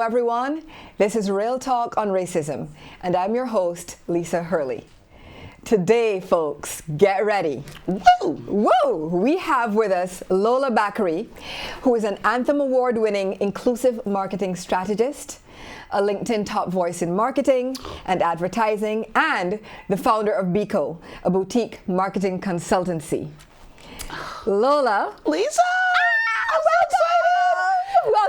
everyone. This is Real Talk on Racism, and I'm your host, Lisa Hurley. Today, folks, get ready. Woo! We have with us Lola Bakare, who is an Anthem Award-winning inclusive marketing strategist, a LinkedIn top voice in marketing and advertising, and the founder of Biko, a boutique marketing consultancy. Lola. Lisa!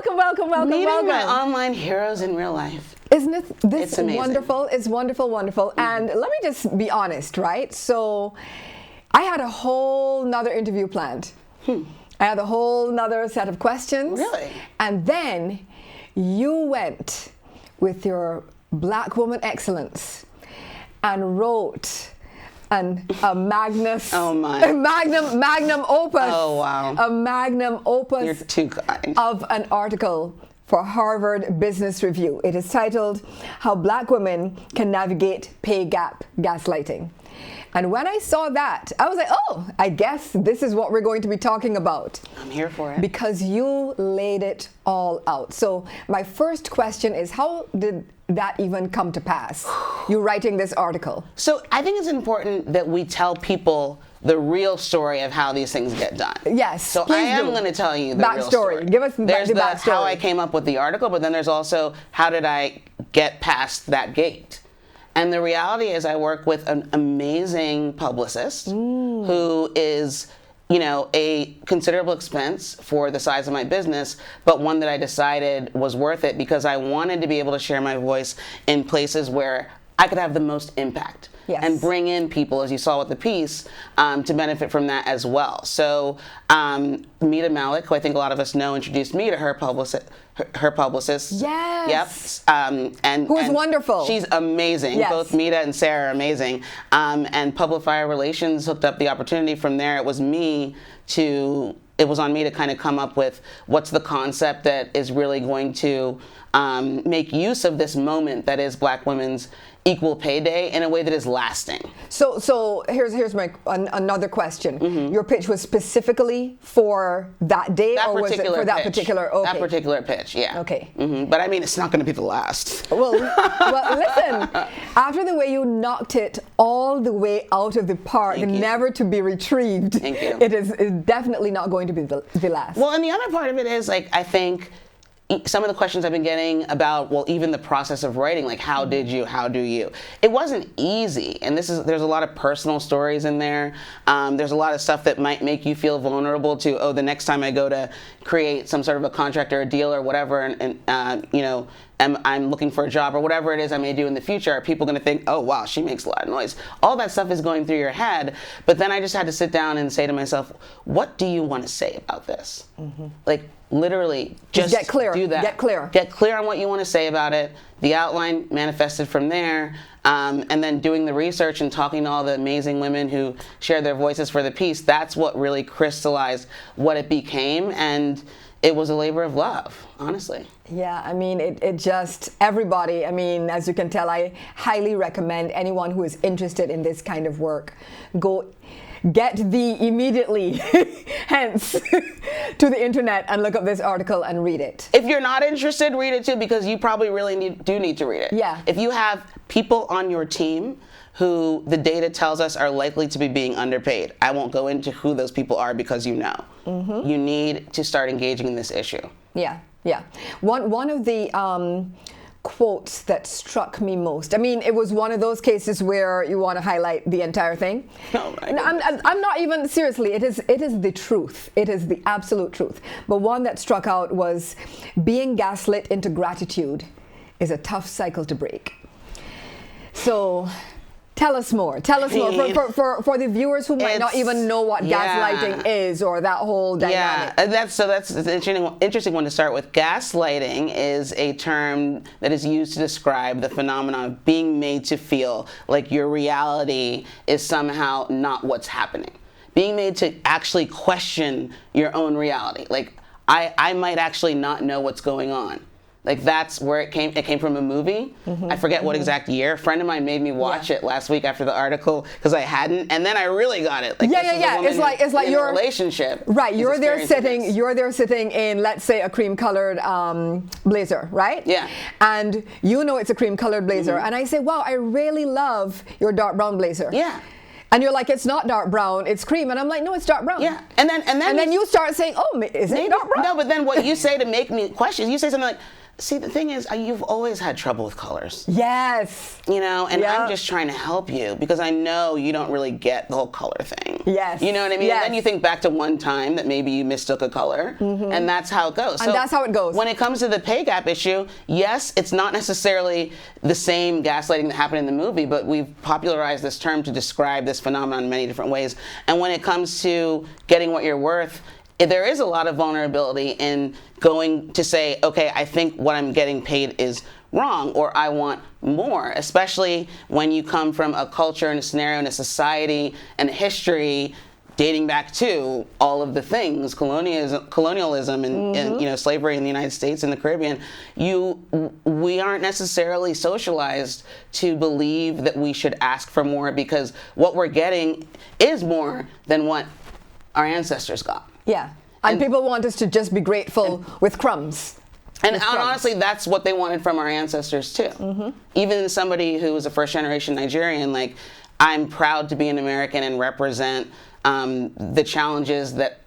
Welcome. Meeting my online heroes in real life. Isn't this It's amazing. wonderful? It's wonderful. And let me just be honest, right? So I had a whole nother interview planned. I had a whole nother set of questions. Really? And then you went with your Black woman excellence and wrote a magnum opus. Oh, wow. A magnum opus. You're too kind. Of an article for Harvard Business Review. It is titled, How Black Women Can Navigate Pay Gap Gaslighting. And when I saw that, I was like, oh, I guess this is what we're going to be talking about. I'm here for it. Because you laid it all out. So my first question is, how did that even come to pass? You writing this article. So I think it's important that we tell people the real story of how these things get done. Yes, so I am going to tell you the real story. Give us there's the backstory. How I came up with the article, but then there's also how did I get past that gate. And the reality is I work with an amazing publicist who is, a considerable expense for the size of my business, but one that I decided was worth it because I wanted to be able to share my voice in places where I could have the most impact. Yes. And bring in people, as you saw with the piece, to benefit from that as well. So Mita Malik, who I think a lot of us know, introduced me to her publicist. Yes. Yep. Who is wonderful. She's amazing. Yes. Both Mita and Sarah are amazing. And Publifier Relations hooked up the opportunity. From there, it was on me to kind of come up with what's the concept that is really going to make use of this moment that is Black women's equal pay day in a way that is lasting. So here's my another question. Your pitch was specifically for that day, or was it for that particular? Okay. That particular pitch, yeah. Okay. But I mean, it's not going to be the last. Well, listen. After the way you knocked it all the way out of the park, never to be retrieved. Thank you. It is definitely not going to be the last. Well, and the other part of it is I think. Some of the questions I've been getting about, even the process of writing, like how did you, how do you? It wasn't easy, and there's a lot of personal stories in there. There's a lot of stuff that might make you feel vulnerable to, the next time I go to create some sort of a contract or a deal or whatever, and I'm looking for a job or whatever it is I may do in the future, are people going to think, oh, wow, she makes a lot of noise? All that stuff is going through your head, but then I just had to sit down and say to myself, what do you want to say about this? Like, literally, just get clear. Do that. Get clear on what you want to say about it. The outline manifested from there, and then doing the research and talking to all the amazing women who shared their voices for the piece. That's what really crystallized what it became, and it was a labor of love, honestly. Yeah, I mean, it just, everybody, I mean, as you can tell, I highly recommend anyone who is interested in this kind of work, go get immediately hence to the internet and look up this article and read it. If you're not interested, read it too, because you probably really do need to read it. Yeah. If you have people on your team who the data tells us are likely to be being underpaid, I won't go into who those people are because you know. You need to start engaging in this issue. Yeah. One of the quotes that struck me most. I mean, it was one of those cases where you want to highlight the entire thing. Oh my I'm not even, seriously, it is the truth. It is the absolute truth. But one that struck out was, being gaslit into gratitude is a tough cycle to break. So tell us more. For the viewers who might not even know what gaslighting is, or that whole dynamic. Yeah, that's an interesting one to start with. Gaslighting is a term that is used to describe the phenomenon of being made to feel like your reality is somehow not what's happening. Being made to actually question your own reality. Like, I might actually not know what's going on. Like that's where it came. It came from a movie. I forget what exact year. A friend of mine made me watch it last week after the article because I hadn't, and then I really got it. Like, yeah. It's like in your a relationship. Right. You're there experiencing sitting in, let's say, a cream-colored blazer, right? Yeah. And you know it's a cream-colored blazer, and I say, wow, I really love your dark brown blazer. Yeah. And you're like, it's not dark brown, it's cream. And I'm like, no, it's dark brown. Yeah. And then you start saying, oh, is it dark brown? No, but then what you say to make me question, you say something like, see, the thing is, you've always had trouble with colors. Yes. You know, and I'm just trying to help you because I know you don't really get the whole color thing. Yes. You know what I mean? Yes. And then you think back to one time that maybe you mistook a color, and that's how it goes. And that's how it goes. When it comes to the pay gap issue, yes, it's not necessarily the same gaslighting that happened in the movie, but we've popularized this term to describe this phenomenon in many different ways. And when it comes to getting what you're worth, there is a lot of vulnerability in going to say, okay, I think what I'm getting paid is wrong, or I want more, especially when you come from a culture and a scenario and a society and a history dating back to all of the things, colonialism and slavery in the United States and the Caribbean. We aren't necessarily socialized to believe that we should ask for more because what we're getting is more than what our ancestors got. Yeah. And people want us to just be grateful with crumbs. And honestly, that's what they wanted from our ancestors too. Even somebody who was a first generation Nigerian, like, I'm proud to be an American and represent the challenges that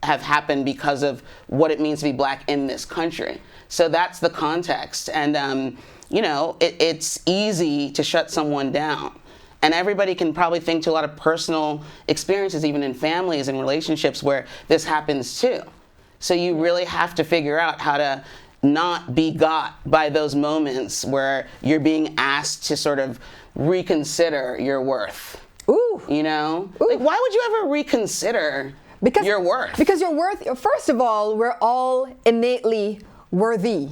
have happened because of what it means to be black in this country. So that's the context. And, it's easy to shut someone down. And everybody can probably think to a lot of personal experiences, even in families and relationships where this happens too. So you really have to figure out how to not be got by those moments where you're being asked to sort of reconsider your worth. Ooh. You know? Ooh. Like, why would you ever reconsider your worth? Because your worth, first of all, we're all innately worthy.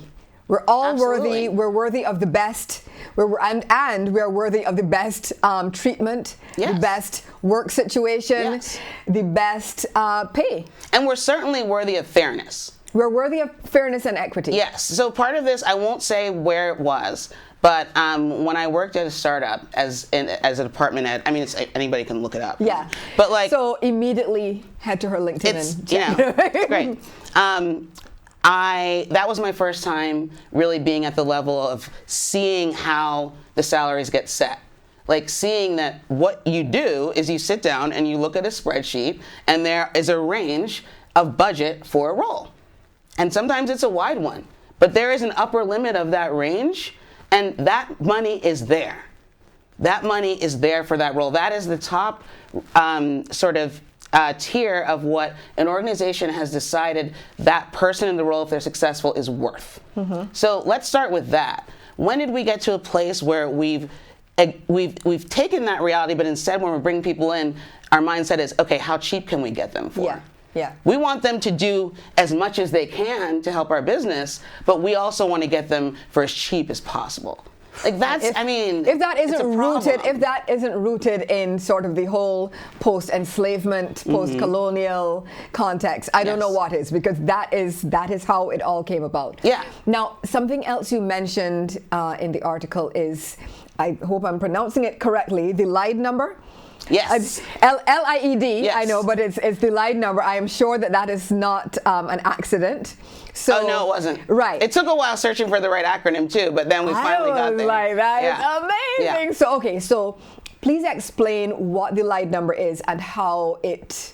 We're all Absolutely. worthy. We're worthy of the best. And we're worthy of the best treatment, Yes. the best work situation, Yes. the best pay. And we're certainly worthy of fairness. We're worthy of fairness and equity. Yes. So part of this, I won't say where it was, but when I worked at a startup as a department head, I mean, anybody can look it up. Yeah. But like, so immediately head to her LinkedIn. It's great. That was my first time really being at the level of seeing how the salaries get set. Like seeing that what you do is you sit down and you look at a spreadsheet and there is a range of budget for a role. And sometimes it's a wide one, but there is an upper limit of that range, and that money is there. That money is there for that role. That is the top tier of what an organization has decided that person in the role, if they're successful, is worth. So let's start with that. When did we get to a place where we've taken that reality, but instead when we're bringing people in, our mindset is, okay, how cheap can we get them for? Yeah. Yeah. We want them to do as much as they can to help our business, but we also want to get them for as cheap as possible. Like that's, if that isn't rooted in sort of the whole post-enslavement, post-colonial context, I don't know what is, because that is how it all came about. Yeah. Now, something else you mentioned in the article is, I hope I'm pronouncing it correctly, the LIDE number. Yes. LIED, yes. I know, but it's the LIDE number. I am sure that is not an accident. So, oh, no, it wasn't. Right. It took a while searching for the right acronym, too, but then we finally got there. Like, that is amazing. Yeah. So please explain what the LIDE number is and how it's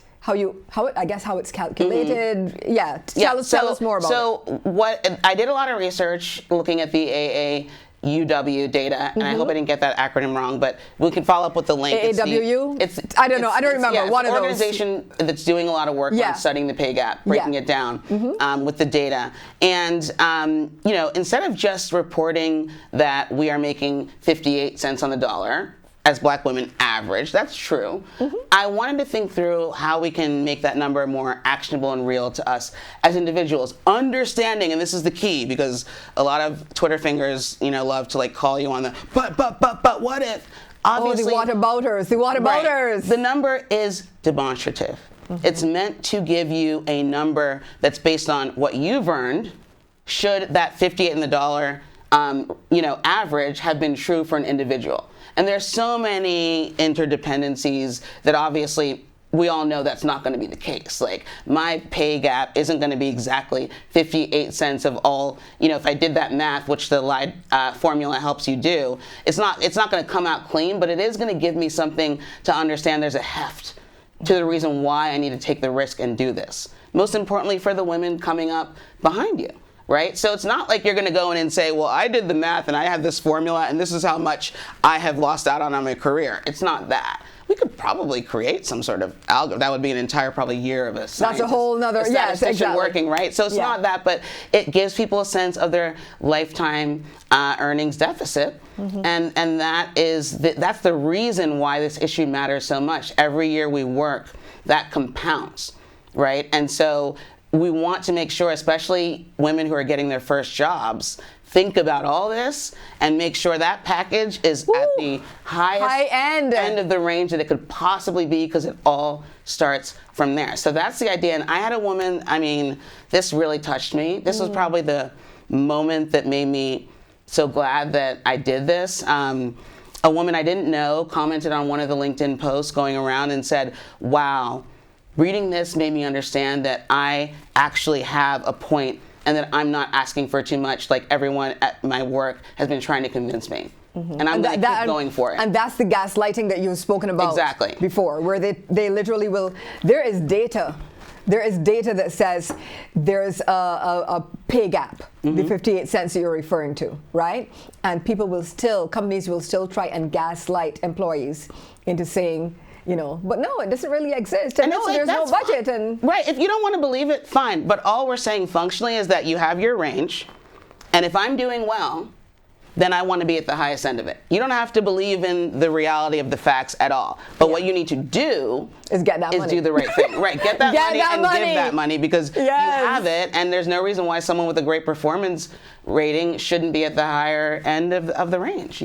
calculated. Yeah, tell us more about it. So I did a lot of research looking at the UW data, and I hope I didn't get that acronym wrong, but we can follow up with the link. AAWU? I don't know. I don't remember. One of those. It's an organization that's doing a lot of work on studying the pay gap, breaking it down with the data. And, instead of just reporting that we are making 58 cents on the dollar, as black women average, that's true. I wanted to think through how we can make that number more actionable and real to us as individuals. Understanding, and this is the key, because a lot of Twitter fingers, love to like call you on the, but what if? Obviously, the whatabouters. Right. The number is demonstrative. It's meant to give you a number that's based on what you've earned, should that 58 in the dollar average have been true for an individual? And there's so many interdependencies that obviously we all know that's not going to be the case. Like, my pay gap isn't going to be exactly 58 cents of all, if I did that math, which the LIDE formula helps you do, it's not going to come out clean, but it is going to give me something to understand there's a heft to the reason why I need to take the risk and do this. Most importantly, for the women coming up behind you. Right? So it's not like you're going to go in and say, well, I did the math and I have this formula and this is how much I have lost out on my career. It's not that. We could probably create some sort of algorithm. That would be an entire probably year of a scientist. That's a whole nother, yes, exactly. Working, right? So it's not that, but it gives people a sense of their lifetime earnings deficit. And that's the reason why this issue matters so much. Every year we work, that compounds, right? And so we want to make sure, especially women who are getting their first jobs, think about all this and make sure that package is at the high end of the range that it could possibly be, because it all starts from there. So that's the idea. And I had a woman, this really touched me. This was probably the moment that made me so glad that I did this. A woman I didn't know commented on one of the LinkedIn posts going around and said, wow, reading this made me understand that I actually have a point and that I'm not asking for too much like everyone at my work has been trying to convince me. And I'm going to keep going for it. And that's the gaslighting that you've spoken about before, where they literally will, there is data that says there's a pay gap, the 58 cents that you're referring to, right? And companies will still try and gaslight employees into saying, but no, it doesn't really exist. And no, there's no budget. And right, if you don't want to believe it, fine. But all we're saying functionally is that you have your range. And if I'm doing well, then I want to be at the highest end of it. You don't have to believe in the reality of the facts at all. But what you need to do is get that money. Do the right thing. Right, get that money and give that money, because you have it, and there's no reason why someone with a great performance rating shouldn't be at the higher end of the range,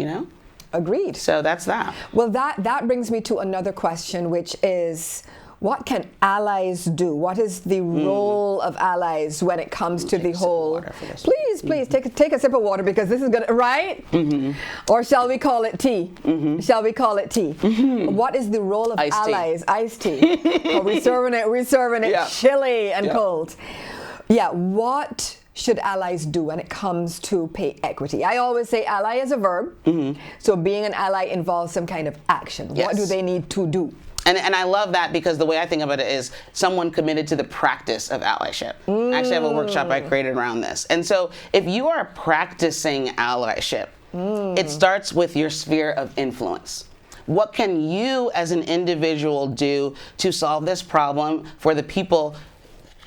Agreed. So that's that. Well, that brings me to another question, which is, what can allies do? What is the role of allies when it comes to the whole? Please take a sip of water, because this is gonna, right? Or shall we call it tea? Shall we call it tea? What is the role of allies? Iced tea. We're serving it chilly and cold. Yeah. What should allies do when it comes to pay equity? I always say ally is a verb. So being an ally involves some kind of action. What do they need to do? And I love that, because the way I think about it is someone committed to the practice of allyship. I actually have a workshop I created around this. And so if you are practicing allyship, it starts with your sphere of influence. What can you as an individual do to solve this problem for the people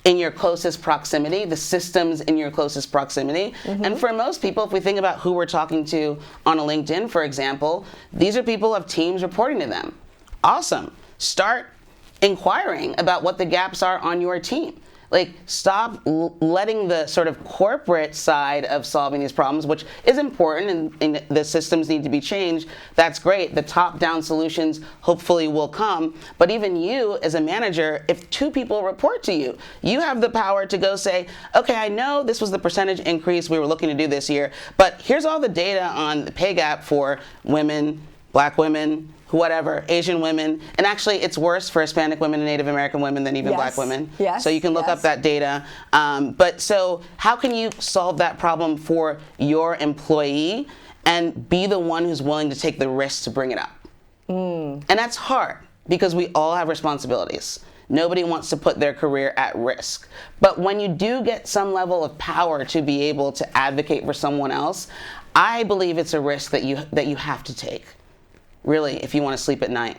in your closest proximity, the systems in your closest proximity? And for most people, if we think about who we're talking to on a LinkedIn, for example, these are people who have teams reporting to them. Awesome. Start inquiring about what the gaps are on your team. Like, stop letting the sort of corporate side of solving these problems, which is important, and the systems need to be changed. That's great. The top-down solutions hopefully will come. But even you, as a manager, if 2 people report to you, you have the power to go say, okay, I know this was the percentage increase we were looking to do this year, but here's all the data on the pay gap for women, Black women, whatever, Asian women. And actually, it's worse for Hispanic women and Native American women than even Black women. So you can look up that data. But so how can you solve that problem for your employee and be the one who's willing to take the risk to bring it up? And that's hard, because we all have responsibilities. Nobody wants to put their career at risk. But when you do get some level of power to be able to advocate for someone else, I believe it's a risk that you have to take, really, if you want to sleep at night,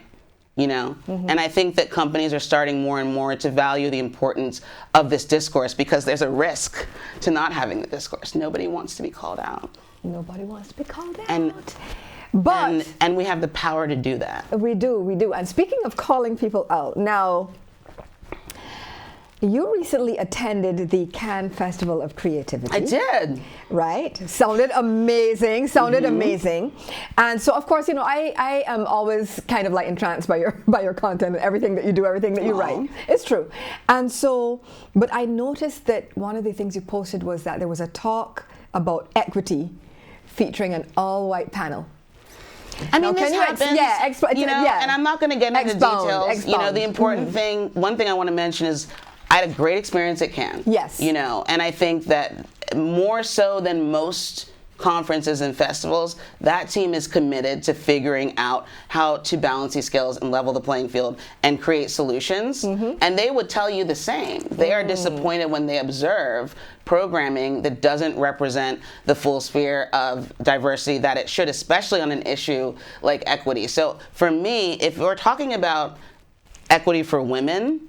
And I think that companies are starting more and more to value the importance of this discourse, because there's a risk to not having the discourse. Nobody wants to be called out. Nobody wants to be called out. And we have the power to do that. We do. And speaking of calling people out, now, You recently attended the Cannes Festival of Creativity. I did. Right? Sounded amazing. Amazing. And so, of course, you know, I am always kind of like entranced by your content and everything that you do, everything that you write. It's true. And so, but I noticed that one of the things you posted was that there was a talk about equity featuring an all-white panel. I mean, this happens, and I'm not going to get into details. You know, the important thing, one thing I want to mention is I had a great experience at Cannes. Yes. You know, and I think that more so than most conferences and festivals, that team is committed to figuring out how to balance these skills and level the playing field and create solutions. And they would tell you the same. They are disappointed when they observe programming that doesn't represent the full sphere of diversity that it should, especially on an issue like equity. So for me, if we're talking about equity for women,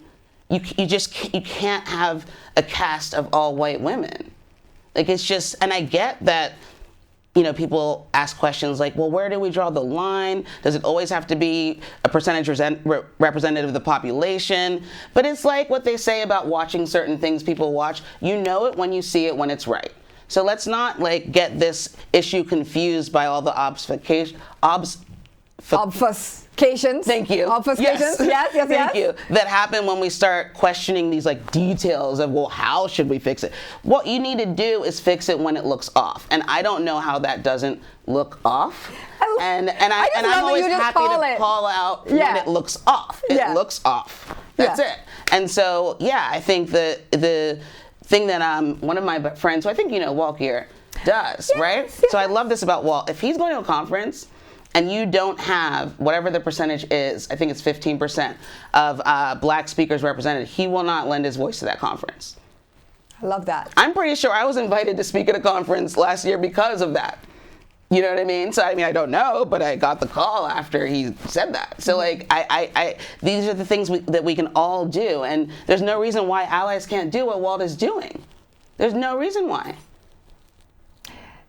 you can't have a cast of all white women. Like, it's just, and I get that, you know, people ask questions like, well, where do we draw the line? Does it always have to be a percentage representative of the population? But it's like what they say about watching certain things people watch. You know it when you see it when it's right. So let's not like get this issue confused by all the obfuscations. Thank you. Obfuscations. Yes. Thank you. That happen when we start questioning these like details of, well, how should we fix it? What you need to do is fix it when it looks off. And I don't know how that doesn't look off. And I'm always happy to call out when it looks off. It looks off. That's it. And so, I think the thing that one of my friends, who I think you know, Walt Gear, does, right? So I love this about Walt. If he's going to a conference and you don't have whatever the percentage is, I think it's 15% of black speakers represented, he will not lend his voice to that conference. I love that. I'm pretty sure I was invited to speak at a conference last year because of that. You know what I mean? So, I mean, I don't know, but I got the call after he said that. So, like, these are the things that we can all do, and there's no reason why allies can't do what Walt is doing. There's no reason why.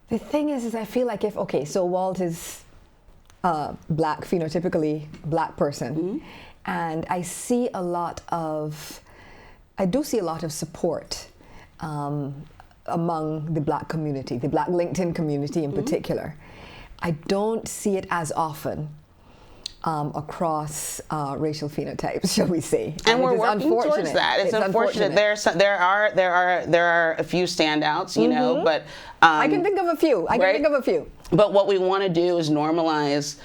The thing is I feel like so Walt is black, phenotypically black person, and I do see a lot of support among the black community, the black LinkedIn community in particular. I don't see it as often across racial phenotypes, shall we say? And we're working towards that. It's unfortunate. There are a few standouts, you know, but I can think of a few. But what we want to do is normalize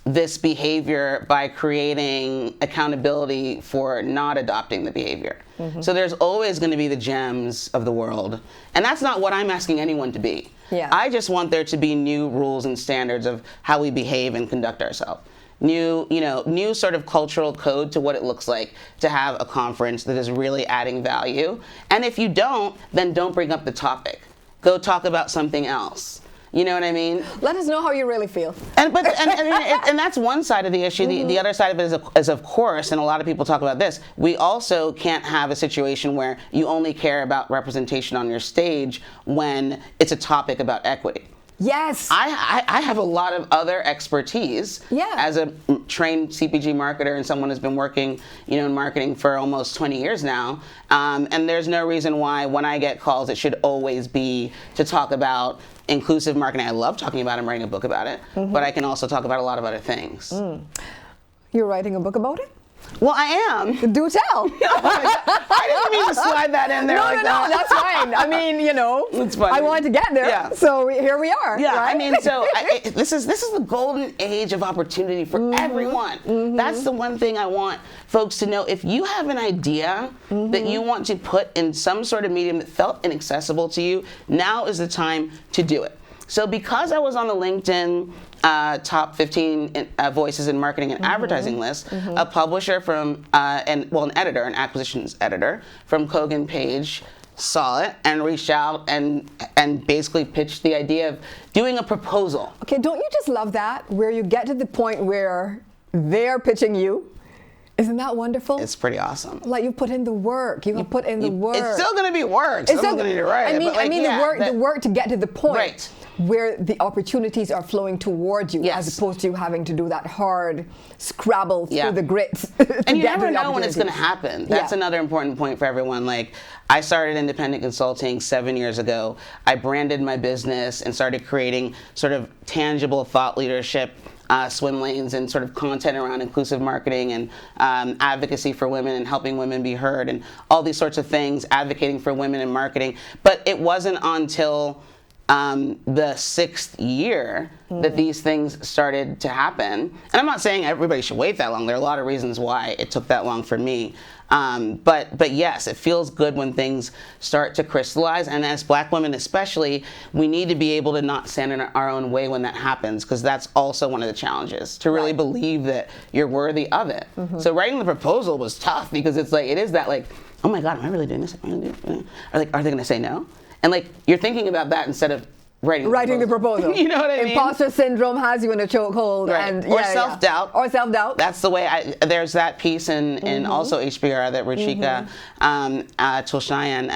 this behavior by creating accountability for not adopting the behavior. So there's always going to be the gems of the world, and that's not what I'm asking anyone to be. I just want there to be new rules and standards of how we behave and conduct ourselves. New sort of cultural code to what it looks like to have a conference that is really adding value. And if you don't, then don't bring up the topic. Go talk about something else. You know what I mean? Let us know how you really feel. And that's one side of the issue. The other side of it is, of course, and a lot of people talk about this, we also can't have a situation where you only care about representation on your stage when it's a topic about equity. Yes. I have a lot of other expertise as a trained CPG marketer and someone who's been working, in marketing for almost 20 years now. And there's no reason why when I get calls, it should always be to talk about inclusive marketing. I love talking about it. I'm writing a book about it, but I can also talk about a lot of other things. You're writing a book about it? Well, I am. Do tell. Oh I didn't mean to slide that in there. No, that's fine. I mean, it's funny. I wanted to get there. Yeah. So here we are. Yeah, right? I mean, this is the golden age of opportunity for everyone. That's the one thing I want folks to know. If you have an idea that you want to put in some sort of medium that felt inaccessible to you, now is the time to do it. So because I was on the LinkedIn top 15 voices in marketing and advertising list, a publisher from, an editor, an acquisitions editor from Kogan Page saw it and reached out and basically pitched the idea of doing a proposal. Okay, don't you just love that? Where you get to the point where they're pitching you? Isn't that wonderful? It's pretty awesome. Like you put in the work. You put in the work. It's still going to be work. Someone's going to need to write it. I mean, the work to get to the point. Right. where the opportunities are flowing toward you, Yes. as opposed to you having to do that hard scrabble through Yeah. the grit. And you never know when it's going to happen. That's another important point for everyone. Like, I started independent consulting 7 years ago. I branded my business and started creating sort of tangible thought leadership swim lanes and sort of content around inclusive marketing and advocacy for women and helping women be heard and all these sorts of things, advocating for women in marketing. But it wasn't until the 6th year that these things started to happen. And I'm not saying everybody should wait that long. There are a lot of reasons why it took that long for me. But yes, it feels good when things start to crystallize. And as Black women especially, we need to be able to not stand in our own way when that happens, because that's also one of the challenges, to really believe that you're worthy of it. So writing the proposal was tough, because it's like, it is that like, oh my God, am I really doing this? Am I really doing it? Are they going to say no? And like, you're thinking about that instead of writing the proposal. You know what I mean? Imposter syndrome has you in a chokehold, right. Or self-doubt. Or self-doubt. That's the way there's that piece in also HBR that Ruchika Tulshyan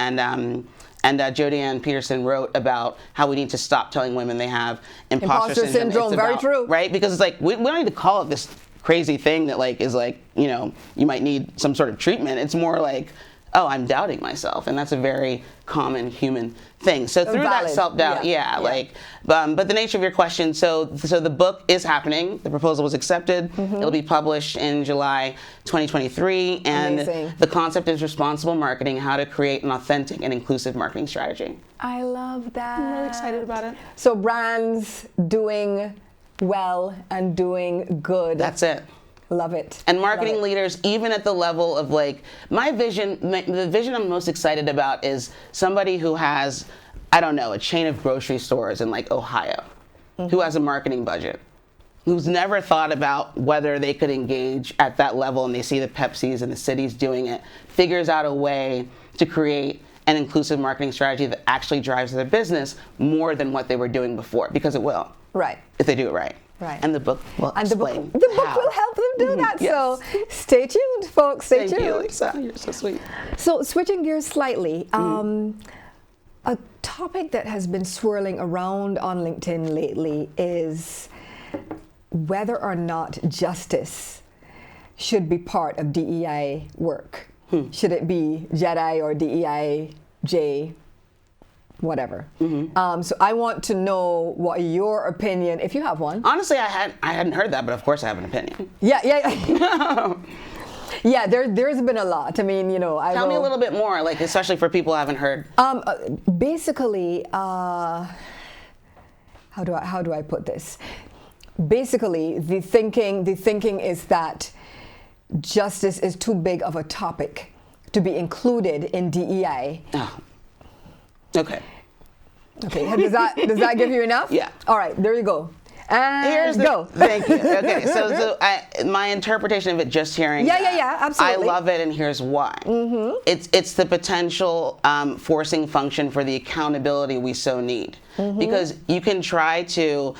and Jodi Ann Peterson wrote about how we need to stop telling women they have imposter syndrome. Very true. Right? Because it's like, we don't need to call it this crazy thing that like is like, you know, you might need some sort of treatment. It's more like, oh, I'm doubting myself, and that's a very common human thing. So through that self-doubt, but the nature of your question, so the book is happening. The proposal was accepted. It'll be published in July 2023, and Amazing. The concept is responsible marketing: how to create an authentic and inclusive marketing strategy. I love that. I'm really excited about it. So brands doing well and doing good. That's it. Love it. And marketing leaders, even at the level of like, the vision I'm most excited about is somebody who has, I don't know, a chain of grocery stores in like Ohio, who has a marketing budget, who's never thought about whether they could engage at that level, and they see the Pepsis and the cities doing it, figures out a way to create an inclusive marketing strategy that actually drives their business more than what they were doing before, because it will. Right. If they do it right. Right. And the book will explain the book how. will help them do that. Yes. So stay tuned, folks. Stay tuned. Thank you, Lisa. You're so sweet. So switching gears slightly, a topic that has been swirling around on LinkedIn lately is whether or not justice should be part of DEI work. Should it be JEDI or DEI, J, whatever. So I want to know what your opinion, if you have one. Honestly, I hadn't heard that, but of course I have an opinion. Yeah. Yeah, there's been a lot. I mean, you know, Tell me a little bit more, like especially for people who haven't heard. Basically, how do I put this? Basically, the thinking is that justice is too big of a topic to be included in DEI. Oh. Okay. Does that give you enough? Yeah. All right, there you go. And Here's go. Thank you. Okay, so my interpretation of it, just hearing Yeah, absolutely. I love it, and here's why. It's the potential forcing function for the accountability we so need. Because you can try to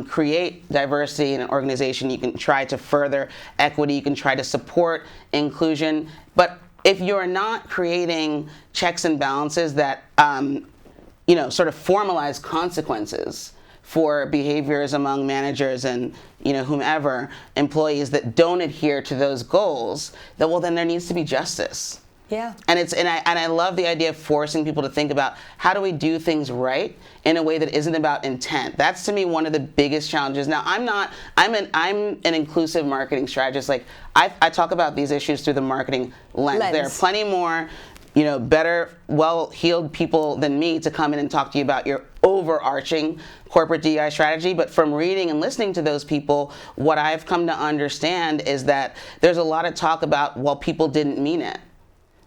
create diversity in an organization, you can try to further equity, you can try to support inclusion, but if you're not creating checks and balances that sort of formalize consequences for behaviors among managers and whomever, employees that don't adhere to those goals, then there needs to be justice. Yeah. And I love the idea of forcing people to think about how do we do things right in a way that isn't about intent. That's to me one of the biggest challenges. Now I'm an inclusive marketing strategist. Like I talk about these issues through the marketing lens. There are plenty more better, well-heeled people than me to come in and talk to you about your overarching corporate DEI strategy. But from reading and listening to those people, what I've come to understand is that there's a lot of talk about, well, people didn't mean it.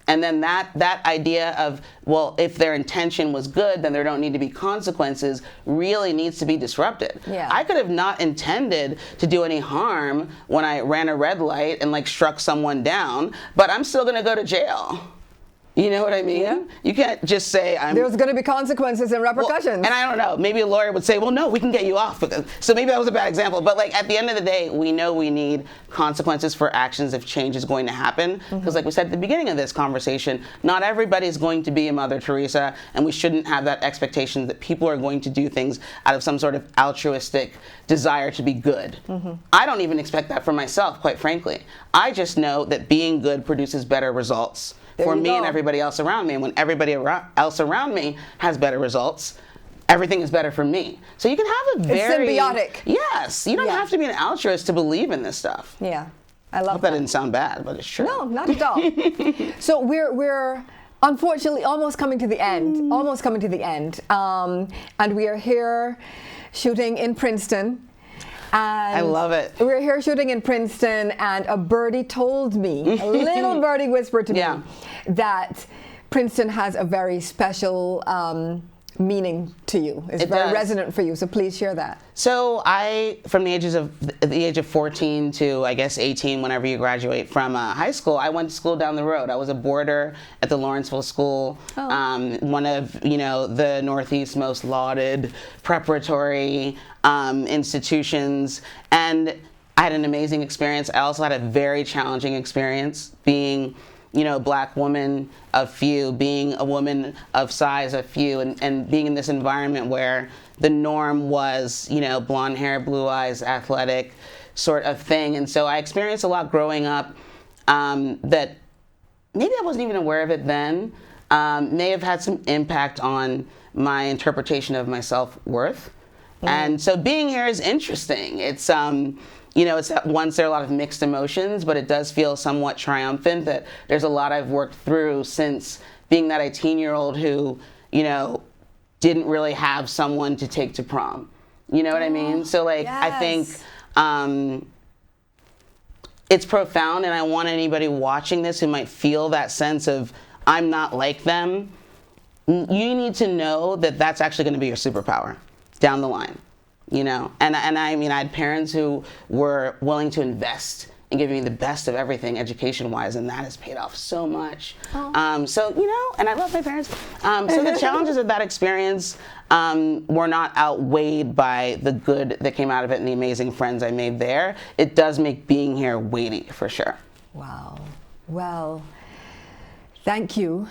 And then that idea of, well, if their intention was good, then there don't need to be consequences, really needs to be disrupted. Yeah. I could have not intended to do any harm when I ran a red light and struck someone down, but I'm still gonna go to jail. You know what I mean? Yeah. You can't just say There's going to be consequences and repercussions. and I don't know, maybe a lawyer would say, well, no, we can get you off. So maybe that was a bad example. But like at the end of the day, we know we need consequences for actions if change is going to happen. Because like we said at the beginning of this conversation, not everybody is going to be a Mother Teresa, and we shouldn't have that expectation that people are going to do things out of some sort of altruistic desire to be good. I don't even expect that for myself, quite frankly. I just know that being good produces better results for me and everybody else around me. And when everybody else around me has better results, everything is better for me. So you can have a very... It's symbiotic. Yes. You don't have to be an altruist to believe in this stuff. Yeah. I I love hope that didn't sound bad, but it's true. No, not at all. So we're unfortunately almost coming to the end. Almost coming to the end. And we are here shooting in Princeton. And I love it. We're here shooting in Princeton, and a birdie told me, a little birdie whispered to me, that Princeton has a very special meaning to you. It's very resonant for you. So please share that. So from the age of 14 to I guess 18, whenever you graduate from high school, I went to school down the road. I was a boarder at the Lawrenceville School, one of the Northeast's most lauded preparatory institutions, and I had an amazing experience. I also had a very challenging experience being a black woman of few, being a woman of size of few, and being in this environment where the norm was, blonde hair, blue eyes, athletic sort of thing. And so I experienced a lot growing up that maybe I wasn't even aware of it then, may have had some impact on my interpretation of my self-worth. And so being here is interesting. It's it's at once there are a lot of mixed emotions, but it does feel somewhat triumphant that there's a lot I've worked through since being that 18-year-old who, didn't really have someone to take to prom. You know what I mean? So like, I think it's profound, and I want anybody watching this who might feel that sense of, I'm not like them, you need to know that that's actually going to be your superpower down the line. And I mean, I had parents who were willing to invest in giving me the best of everything education-wise, and that has paid off so much. So, and I love my parents. So the challenges of that experience were not outweighed by the good that came out of it and the amazing friends I made there. It does make being here weighty, for sure. Wow. Well, thank you.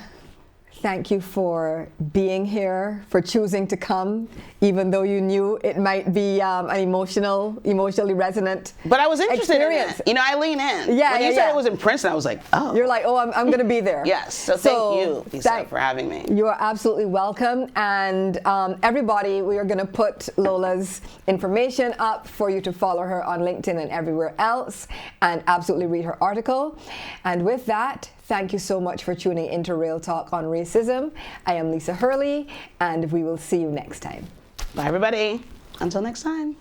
Thank you for being here, for choosing to come, even though you knew it might be an emotionally resonant But I was interested experience. in it. I lean in. Yeah, when you said it was in Princeton, I was like, oh. You're like, oh, I'm going to be there. Yes. So thank you, Lisa, for having me. You are absolutely welcome. And everybody, we are going to put Lola's information up for you to follow her on LinkedIn and everywhere else, and absolutely read her article. And with that, thank you so much for tuning into Real Talk on Racism. I am Lisa Hurley, and we will see you next time. Bye, everybody. Until next time.